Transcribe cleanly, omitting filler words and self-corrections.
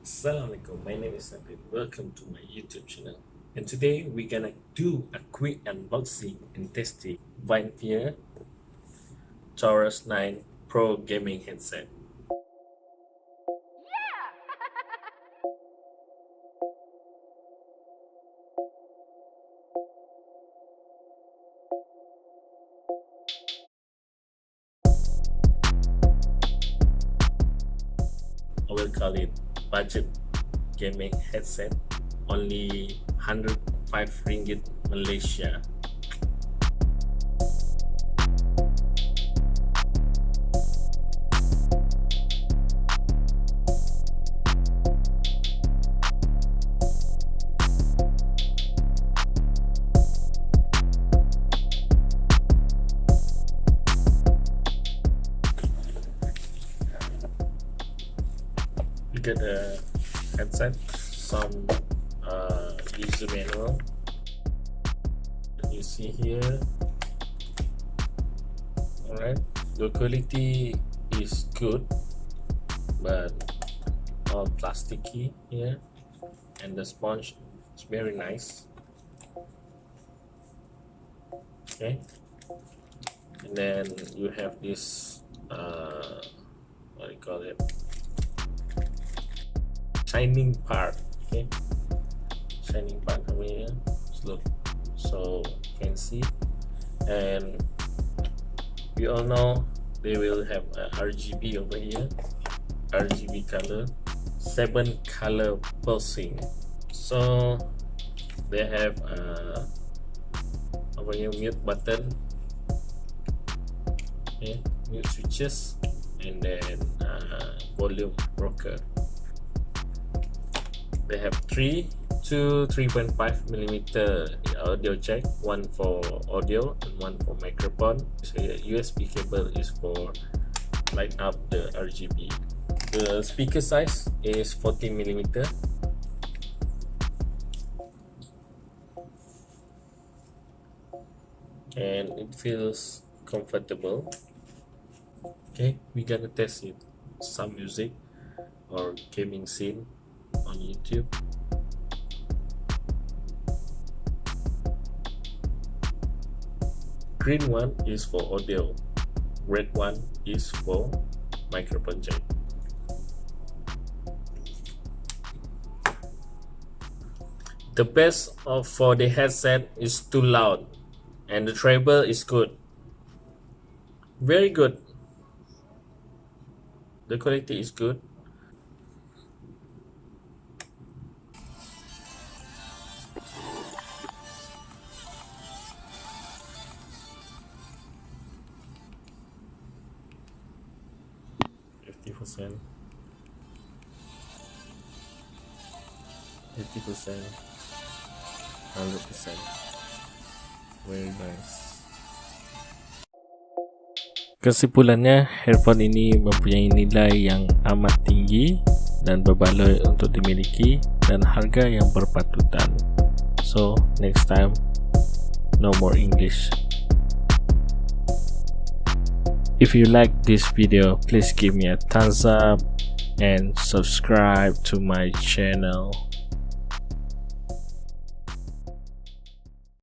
Assalamualaikum, my name is Nabil. Welcome to my YouTube channel. And today we're gonna do a quick unboxing and testing VINNFIER Toros 9 Pro gaming headset. I will call it budget gaming headset, only 105 ringgit Malaysia. You get a headset, some user manual you see here. Alright, the quality is good, but all plasticky here, and the sponge is very nice. Okay, and then you have this what do you call it, shining part. Okay, shining part over here. Look so fancy, and we all know they will have a RGB over here, RGB color, 7 color pulsing. So they have over here mute button, okay, mute switches, and then volume rocker. They have 3 to 3.5 millimeter audio jack, one for audio and one for microphone. So USB cable is for light up the RGB. The speaker size is 40 millimeter. And it feels comfortable. Okay, we gotta test it, some music or gaming scene on YouTube. Green one is for audio, red one is for microphone jack. The best for the headset is too loud, and the treble is good, very good. The quality is good. %, 80%, 100%. Very nice. Kesimpulannya, headphone ini mempunyai nilai yang amat tinggi dan berbaloi untuk dimiliki dan harga yang berpatutan. So next time, no more English. If you like this video, please give me a thumbs up and subscribe to my channel.